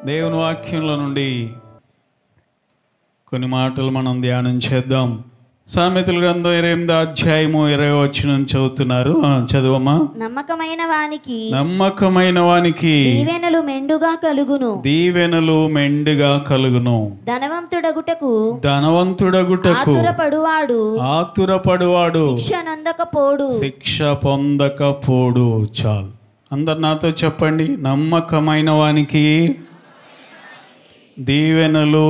దేవుని వాక్యంలో నుండి కొన్ని మాటలు మనం ధ్యానం చేద్దాం. సామెతల గ్రంథం 28వ అధ్యాయము 20వ వచనం చదువుతున్నారు. చదువమ్మా. నమ్మకమైన వానికి దీవెనలు మెండుగా కలుగును. ధనవంతుడగుటకు ఆతురపడువాడు శిక్ష పొందకపోడు. చాలు, అందరు నాతో చెప్పండి. నమ్మకమైన వానికి దీవెనలు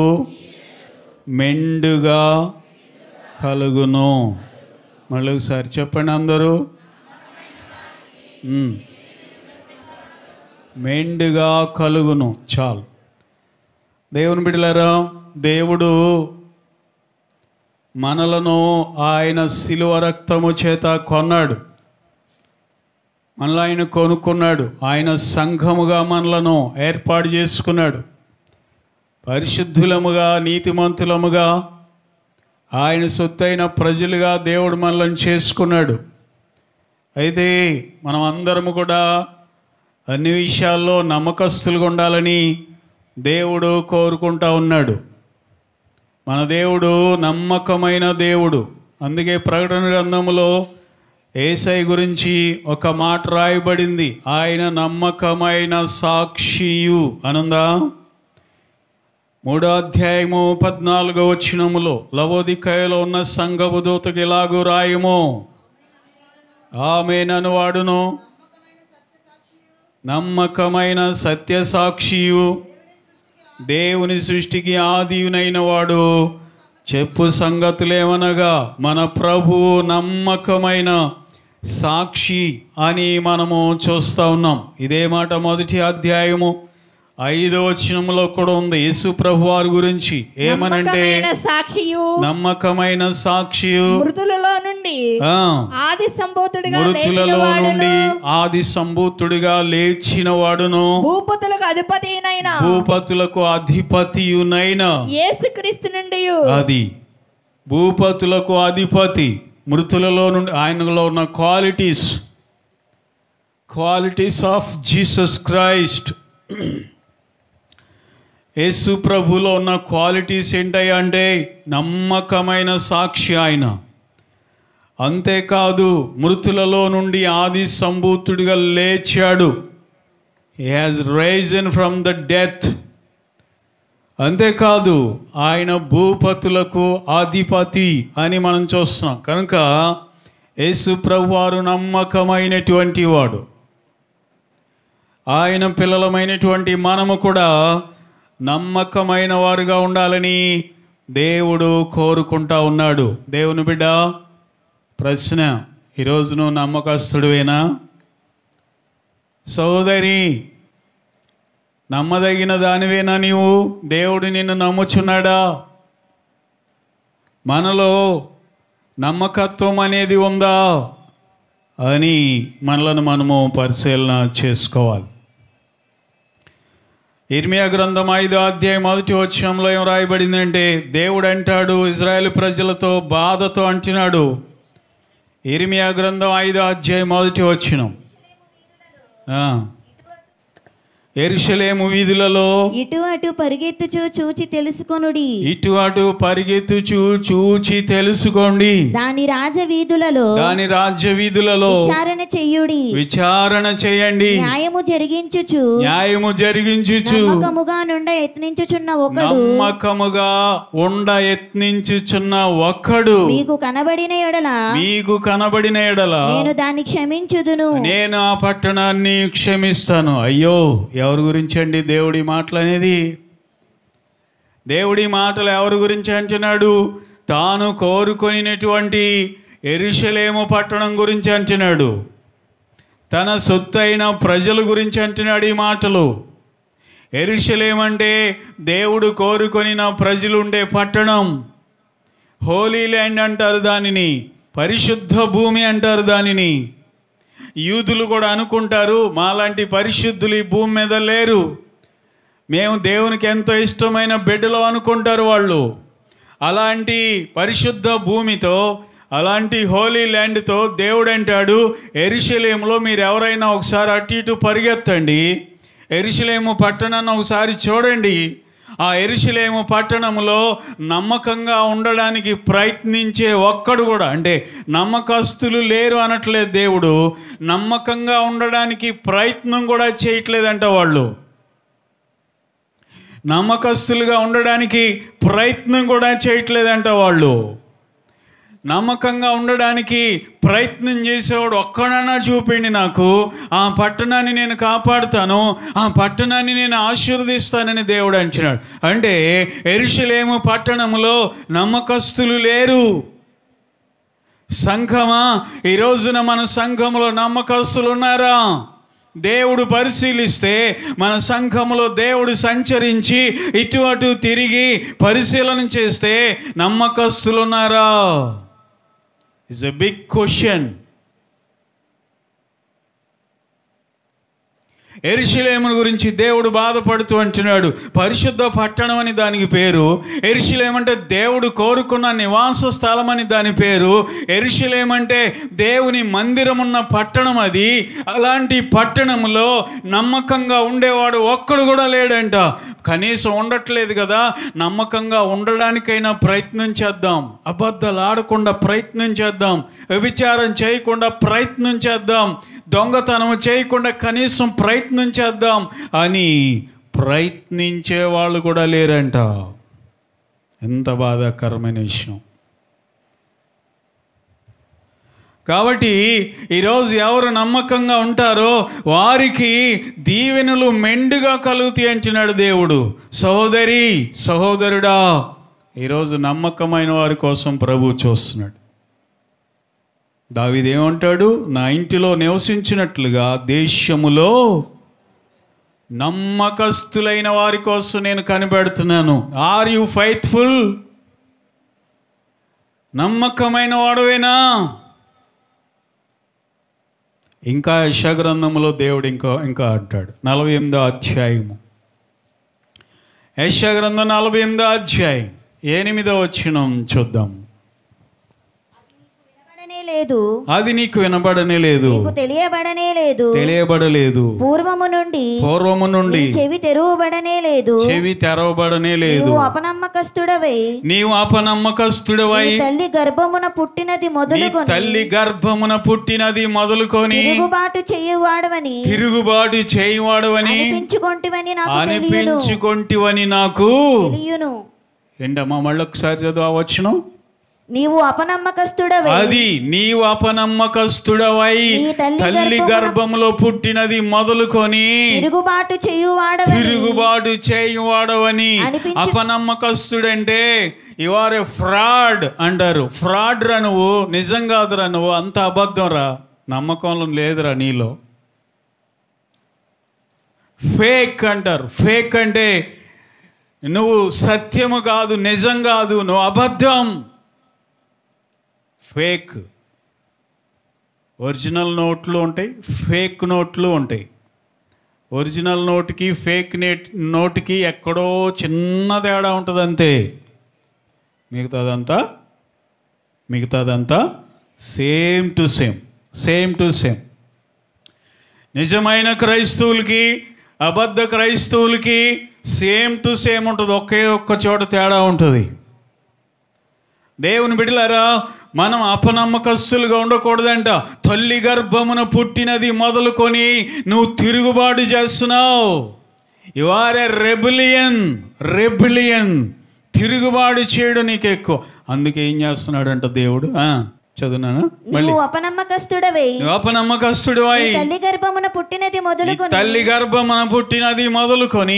మెండుగా కలుగును. మళ్ళీ ఒకసారి చెప్పండి అందరూ. మెండుగా కలుగును. చాలు. దేవుని బిడ్డలారా, దేవుడు మనలను ఆయన శిలువ రక్తము చేత కొన్నాడు. మనల్ని ఆయన కొనుక్కున్నాడు. ఆయన సంఘముగా మనలను ఏర్పాటు చేసుకున్నాడు. పరిశుద్ధులముగా, నీతిమంతులముగా, ఆయన సొత్తైన ప్రజలుగా దేవుడు మనల్ని చేసుకున్నాడు. అయితే మనం అందరము కూడా అన్ని విషయాల్లో నమ్మకస్తులుగా ఉండాలని దేవుడు కోరుకుంటా ఉన్నాడు. మన దేవుడు నమ్మకమైన దేవుడు. అందుకే ప్రకటన గ్రంథములో యేసయ్య గురించి ఒక మాట రాయబడింది. ఆయన నమ్మకమైన సాక్షియు అనుందా? 3వ అధ్యాయము 14వ వచనములో లవోదికయలో ఉన్న సంఘపు దూతకు ఇలాగూ రాయము, ఆమేనను వాడును నమ్మకమైన సత్యసాక్షియు దేవుని సృష్టికి ఆదియునైన వాడు చెప్పు సంగతులేమనగా, మన ప్రభువు నమ్మకమైన సాక్షి అని మనము చూస్తూ ఉన్నాం. ఇదే మాట 1వ అధ్యాయము 5వ వచనంలో కూడా ఉంది. యేసు ప్రభు వారి గురించి ఏమనంటే, నమ్మకమైన సాక్షియు మృతులలో నుండి ఆది సంభూతుడిగా లేచిన వాడును భూపతులకు అధిపతియునైన యేసుక్రీస్తు నుండి. అది భూపతులకు అధిపతి, మృతులలో నుండి. ఆయనలో ఉన్న క్వాలిటీస్ ఆఫ్ జీసస్ క్రైస్ట్. యేసు ప్రభులో ఉన్న క్వాలిటీస్ ఏంటయ్యా అంటే నమ్మకమైన సాక్షి ఆయన. అంతేకాదు, మృతులలో నుండి ఆది సంభూతుడిగా లేచాడు. He has Ryzen from the death. అంతేకాదు, ఆయన భూపతులకు అధిపతి అని మనం చూస్తున్నాం. కనుక యేసు ప్రభు వారు నమ్మకమైనటువంటి వాడు. ఆయన పిల్లలమైనటువంటి మనము కూడా నమ్మకమైన వారుగా ఉండాలని దేవుడు కోరుకుంటా ఉన్నాడు. దేవుని బిడ్డ, ప్రశ్న, ఈరోజు నువ్వు నమ్మకస్తుడివేనా? సోదరి, నమ్మదగిన దానివేనా నీవు? దేవుడు నిన్ను నమ్ముచున్నాడా? మనలో నమ్మకత్వం అనేది ఉందా అని మనలను మనము పరిశీలన చేసుకోవాలి. ఇర్మియా గ్రంథం 5వ అధ్యాయం 1వ వచనంలో ఏం రాయబడిందంటే, దేవుడు అంటాడు ఇజ్రాయేల్ ప్రజలతో బాధతో అంటున్నాడు. ఇర్మియా గ్రంథం 5వ అధ్యాయం 1వ వచనం, యెరూషలేము వీధులలో ఇటు అటు పరిగెత్తుచు చూచి తెలుసుకొనుడి. ఇటు అటు పరిగెత్తుచు చూచి తెలుసుకోండి. దాని రాజవీధులలో విచారణ చేయండి. న్యాయము జరిగించుచు నమ్మకముగా ఉండ యత్నించుచున్న ఒక్కడు మీకు కనబడిన ఎడల నేను దాన్ని క్షమించుదును. నేను ఆ పట్టణాన్ని క్షమిస్తాను. అయ్యో, ఎవరి గురించి అండి దేవుడి మాటలు అనేది? దేవుడి మాటలు ఎవరి గురించి అంటున్నాడు? తాను కోరుకొనినటువంటి యెరూషలేము పట్టణం గురించి అంటున్నాడు. తన సొత్తైన ప్రజల గురించి అంటున్నాడు ఈ మాటలు. యెరూషలేము అంటే దేవుడు కోరుకొనిన ప్రజలు ఉండే పట్టణం. హోలీ ల్యాండ్ అంటారు దానిని, పరిశుద్ధ భూమి అంటారు దానిని. యూదులు కూడా అనుకుంటారు, మాలాంటి పరిశుద్ధులు ఈ భూమి మీద లేరు, మేము దేవునికి ఎంతో ఇష్టమైన బిడ్డలు అనుకుంటారు వాళ్ళు. అలాంటి పరిశుద్ధ భూమితో, అలాంటి హోలీ ల్యాండ్తో దేవుడు అంటాడు, యెరూషలేములో మీరు ఎవరైనా ఒకసారి అటు ఇటు పరిగెత్తండి, యెరూషలేము పట్టణాన్ని ఒకసారి చూడండి. ఆ యెరూషలేము పట్టణంలో నమ్మకంగా ఉండడానికి ప్రయత్నించే ఒక్కడు కూడా, అంటే నమ్మకస్తులు లేరు అనట్లేదు దేవుడు, నమ్మకంగా ఉండడానికి ప్రయత్నం కూడా చేయట్లేదంట. వాళ్ళు నమ్మకస్తులుగా ఉండడానికి ప్రయత్నం కూడా చేయట్లేదంట. వాళ్ళు నమ్మకంగా ఉండడానికి ప్రయత్నం చేసేవాడు ఒక్కడన్నా చూపిండి నాకు, ఆ పట్టణాన్ని నేను కాపాడుతాను, ఆ పట్టణాన్ని నేను ఆశీర్వదిస్తానని దేవుడు అంటున్నాడు. అంటే యెరూషలేము పట్టణంలో నమ్మకస్తులు లేరు. సంఘమా, ఈ రోజున మన సంఘంలో నమ్మకస్తులు ఉన్నారా? దేవుడు పరిశీలిస్తే మన సంఘంలో దేవుడు సంచరించి ఇటు అటు తిరిగి పరిశీలన చేస్తే నమ్మకస్తులు ఉన్నారా? It's a big question. యెరూషలేము గురించి దేవుడు బాధపడుతూ అంటున్నాడు, పరిశుద్ధ పట్టణం అని దానికి పేరు. యెరూషలేము అంటే దేవుడు కోరుకున్న నివాస స్థలం అని దాని పేరు. యెరూషలేము అంటే దేవుని మందిరం ఉన్న పట్టణం అది. అలాంటి పట్టణంలో నమ్మకంగా ఉండేవాడు ఒక్కడు కూడా లేడంట. కనీసం ఉండట్లేదు కదా, నమ్మకంగా ఉండడానికైనా ప్రయత్నం చేద్దాం, అబద్ధాలు ఆడకుండా ప్రయత్నం చేద్దాం, వ్యభిచారం చేయకుండా ప్రయత్నం చేద్దాం, దొంగతనం చేయకుండా కనీసం ప్రయత్నం చేద్దాం అని ప్రయత్నించే వాళ్ళు కూడా లేరంట. ఎంత బాధాకరమైన విషయం. కాబట్టి ఈరోజు ఎవరు నమ్మకంగా ఉంటారో వారికి దీవెనలు మెండుగా కలుగుతాయి అంటున్నాడు దేవుడు. సహోదరి, సహోదరుడా, ఈరోజు నమ్మకమైన వారి కోసం ప్రభువు చూస్తున్నాడు. దావీదు ఏమంటాడు? నా ఇంటిలో నివసించినట్లుగా దేశములో నమ్మకస్తులైన వారి కోసం నేను కనిపెడుతున్నాను. Are you faithful? నమ్మకమైన వాడువేనా? ఇంకా యెషయా గ్రంథంలో దేవుడు ఇంకా అంటాడు, 48వ అధ్యాయము, యెషయా గ్రంథం 48వ అధ్యాయం 8వ వచనం చూద్దాం. అది నీకు వినబడనే లేదు, తెలియబడలేదు, పూర్వము నుండి చెవి తెరవబడనే లేదు, నీవు అపనమ్మకస్తుడవై తల్లి గర్భమున పుట్టినది మొదలుకొని తిరుగుబాటు చేయువాడవని అనిపించుకొంటివని నాకు ఏంటమ్మా? మళ్ళొకసారి చదవచ్చును. నీవు అపనమ్మకస్తుడవై తల్లి గర్భములో పుట్టినది మొదలుకొని తిరుగుబాటు చేయువాడవని. అపనమ్మకస్తుడంటే యు ఆర్ ఎ ఫ్రాడ్ అంటారు. ఫ్రాడ్ రా నువ్వు, నిజం కాదురా నువ్వు, అంత అబద్ధం రా, నమ్మకంలో లేదురా నీలో. ఫేక్ అంటారు. ఫేక్ అంటే నువ్వు సత్యము కాదు, నిజం కాదు, నువ్వు అబద్ధం. ఫేక్. ఒరిజినల్ నోట్లు ఉంటాయి, ఫేక్ నోట్లు ఉంటాయి. ఒరిజినల్ నోటుకి ఫేక్ నోటుకి ఎక్కడో చిన్న తేడా ఉంటుంది అంతే. మిగతాదంతా సేమ్ టు సేమ్. నిజమైన క్రైస్తవులకి అబద్ధ క్రైస్తవులకి సేమ్ టు సేమ్ ఉంటుంది, ఒకే ఒక్క చోట తేడా ఉంటుంది. దేవుని బిడ్డలారా, మనం అపనమ్మకస్తులుగా ఉండకూడదంట. తల్లి గర్భమున పుట్టినది మొదలుకొని నువ్వు తిరుగుబాటు చేస్తున్నావు. You are a rebellion. తిరుగుబాటు చేయడం నీకు ఎక్కువ. అందుకే ఏం చేస్తున్నాడంట దేవుడు? చదువునానా? మళ్ళీ అపనమ్మకస్తుడవై తల్లి గర్భమున పుట్టినది మొదలుకొని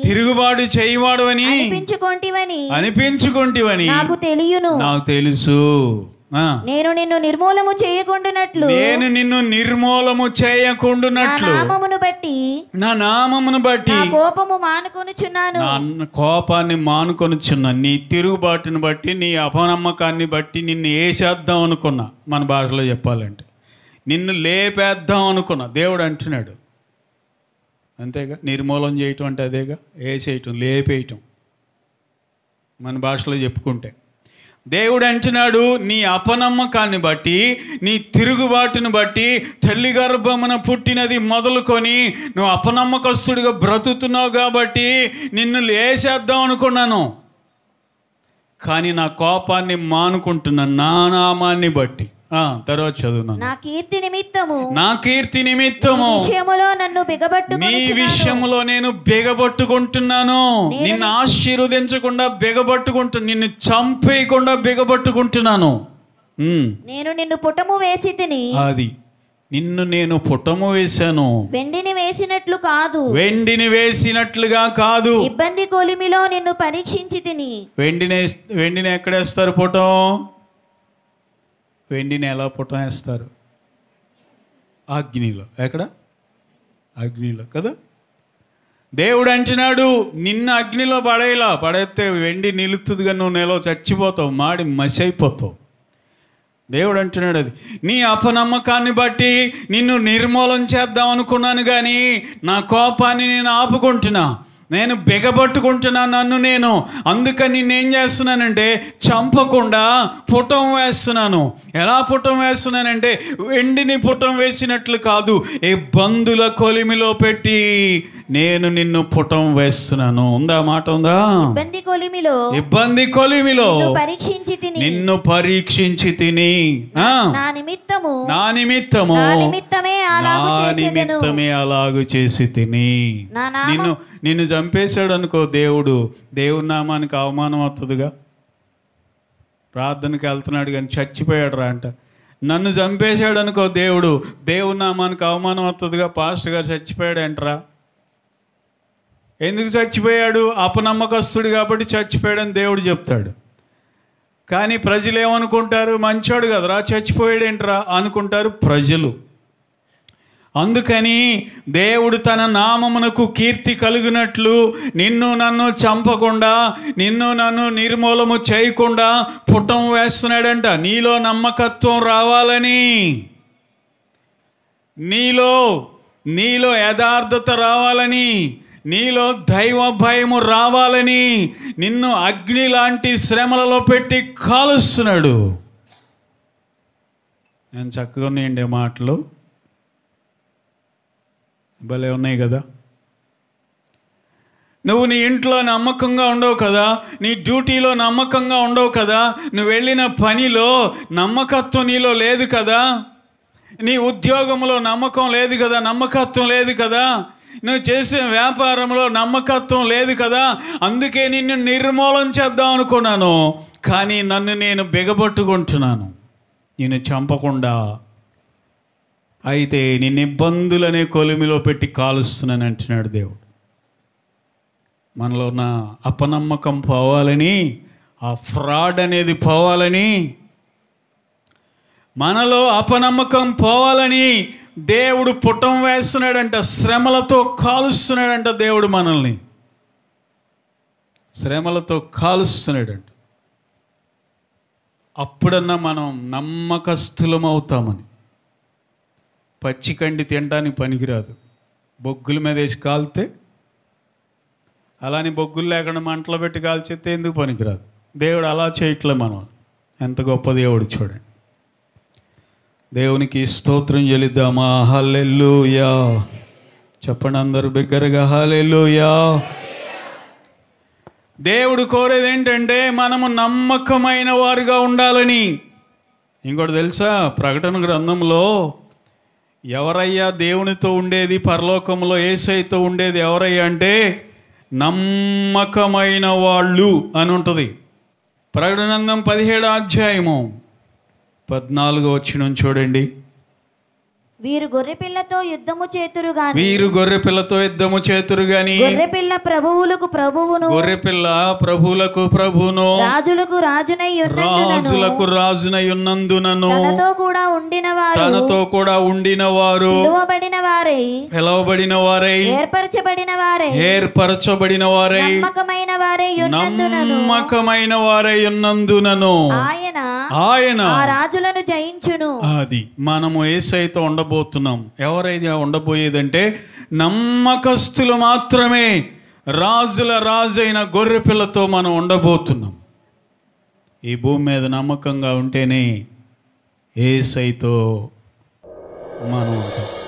తిరుగుబాటు చేయువాడవని అనిపించుకొంటివని నాకు తెలుసు. నేను నిన్ను నిర్మూలము చేయకుండునట్లు నా నామమును బట్టి కోపాన్ని మానుకొనుచున్నాను. నీ తిరుగుబాటుని బట్టి, నీ అపనమ్మకాన్ని బట్టి నిన్ను వేసేద్దాం అనుకున్నా. మన భాషలో చెప్పాలంటే నిన్ను లేపేద్దాం అనుకున్నా. దేవుడు అంటున్నాడు అంతేగా. నిర్మూలన చేయటం అంటే అదేగా, వేసేయటం, లేపేయటం మన భాషలో చెప్పుకుంటే. దేవుడు అంటున్నాడు, నీ అపనమ్మకాన్ని బట్టి, నీ తిరుగుబాటును బట్టి, తల్లి గర్భమున పుట్టినది మొదలుకొని నువ్వు అపనమ్మకస్తుడిగా బ్రతుకుతున్నావు కాబట్టి నిన్ను లేసేద్దాం అనుకున్నాను. కానీ నా కోపాన్ని మానుకుంటున్నాను, నా నామాన్ని బట్టి. తర్వాత చదువున్నాను. నా కీర్తి నిమిత్తము నీ విషయములో నేను బిగబట్టుకుంటున్నాను. నిన్ను ఆశీర్వదించకుండా బిగబట్టుకుంటున్నాను, నిన్ను చంపేయకుండా బిగబట్టుకుంటున్నాను. నేను నిన్ను పుటము వేసి తిని, అది నిన్ను నేను పుటము వేశాను, వెండిని వేసినట్లుగా కాదు. ఇబ్బంది కొలిమిలో నిన్ను పరీక్షించి తిని. వెండిని ఎక్కడేస్తారు పుటం? వెండిని ఎలా పుటం వేస్తారు? అగ్నిలో. ఎక్కడ? అగ్నిలో కదా. దేవుడు అంటున్నాడు, నిన్న అగ్నిలో పడేస్తే వెండి నిలుతుందిగా, నువ్వు నెల చచ్చిపోతావు, మాడి మసి అయిపోతావు. దేవుడు అంటున్నాడు, అది నీ అపనమ్మకాన్ని బట్టి నిన్ను నిర్మూలన చేద్దాం అనుకున్నాను, కానీ నా కోపాన్ని నేను ఆపుకుంటున్నా, నేను బిగబట్టుకుంటున్నా నన్ను నేను. అందుకని నేనేం చేస్తున్నానంటే చంపకుండా పుటం వేస్తున్నాను. ఎలా పుటం వేస్తున్నానంటే వెండిని పుటం వేసినట్లు కాదు, ఏ బంధుల కొలిమిలో పెట్టి నేను నిన్ను పుటం వేస్తున్నాను. ఉందా మాట? ఉందా? ఇబ్బంది కొలిమిలో నిన్ను పరీక్షించి తిని నా నిమిత్తమే అలాగు చేసి తిని. నిన్ను చంపేశాడు అనుకో దేవుడు, దేవుడి నామానికి అవమానం అవుతుందిగా. ప్రార్థనకి వెళ్తున్నాడు కానీ చచ్చిపోయాడు రా అంట. నన్ను చంపేశాడు అనుకో దేవుడు, దేవుడి నామానికి అవమానం అవుతుందిగా. పాస్టర్ గారు చచ్చిపోయాడు అంటరా. ఎందుకు చచ్చిపోయాడు? అపనమ్మకస్తుడు కాబట్టి చచ్చిపోయాడని దేవుడు చెప్తాడు. కానీ ప్రజలు ఏమనుకుంటారు? మంచోడు కదరా, చచ్చిపోయాడేంట్రా అనుకుంటారు ప్రజలు. అందుకని దేవుడు తన నామమునకు కీర్తి కలుగునట్లు నిన్ను నన్ను చంపకుండా, నిన్ను నన్ను నిర్మూలము చేయకుండా పుటం వేస్తున్నాడంట. నీలో నమ్మకత్వం రావాలని, నీలో యథార్థత రావాలని, నీలో దైవ భయము రావాలని నిన్ను అగ్ని లాంటి శ్రమలలో పెట్టి కాలుస్తున్నాడు. నేను చక్కగా ఉన్నాయండి మాటలు, భలే ఉన్నాయి కదా. నువ్వు నీ ఇంట్లో నమ్మకంగా ఉండవు కదా, నీ డ్యూటీలో నమ్మకంగా ఉండవు కదా, నువ్వు వెళ్ళిన పనిలో నమ్మకత్వం నీలో లేదు కదా, నీ ఉద్యోగంలో నమ్మకం లేదు కదా, నమ్మకత్వం లేదు కదా, నువ్వు చేసే వ్యాపారంలో నమ్మకత్వం లేదు కదా. అందుకే నిన్ను నిర్మూలన చేద్దాం అనుకున్నాను, కానీ నన్ను నేను బిగబట్టుకుంటున్నాను నిన్ను చంపకుండా. అయితే నిన్ను ఇబ్బందులనే కొలిమిలో పెట్టి కాలుస్తున్నాను అంటున్నాడు దేవుడు. మనలో ఉన్న అపనమ్మకం పోవాలని, ఆ ఫ్రాడ్ అనేది పోవాలని, మనలో అపనమ్మకం పోవాలని దేవుడు పుటం వేస్తున్నాడంట, శ్రమలతో కాలుస్తున్నాడంట. దేవుడు మనల్ని శ్రమలతో కాలుస్తున్నాడంట. అప్పుడన్నా మనం నమ్మకస్తులం అవుతామని. పచ్చికండి తినడానికి పనికిరాదు, బొగ్గుల మీద వేసి కాలితే, అలానే బొగ్గులు లేకుండా మంటలో పెట్టి కాల్చేస్తే ఎందుకు పనికిరాదు. దేవుడు అలా చేయట్లే. మనం ఎంత గొప్ప దేవుడు చూడండి. దేవునికి స్తోత్రం చెల్లిద్దామా? హల్లెలూయా చెప్పండి అందరూ బిగ్గరగా, హల్లెలూయా. దేవుడు కోరేది ఏంటంటే మనము నమ్మకమైన వారుగా ఉండాలని. ఇంకోటి తెలుసా, ప్రకటన గ్రంథంలో ఎవరయ్యా దేవునితో ఉండేది, పరలోకంలో యేసయ్యతో ఉండేది ఎవరయ్యా అంటే నమ్మకమైన వాళ్ళు అని ఉంటుంది. ప్రకటన గ్రంథం 17వ అధ్యాయము 14వ వచనం చూడండి. వీరు గొర్రెపిల్లతో యుద్ధము చేతురు గాని గొర్రెపిల్ల ప్రభువులకు ప్రభువును రాజులకు రాజునై ఉన్నందునను తనతో కూడా ఉండిన వారు పిలువబడిన వారై ఏర్పరచబడిన వారై నమ్మకమైన వారై ఉన్నందునను ఆయన రాజులను జయించును. అది మనము యేసయ్యతో ఉండబోతున్నాం. ఎవరైతే ఉండబోయేదంటే నమ్మకస్తులు మాత్రమే. రాజుల రాజైన గొర్రెపిల్లతో మనం ఉండబోతున్నాం. ఈ భూమి మీద నమ్మకంగా ఉంటేనే యేసయ్యతో మనం ఉంటాం.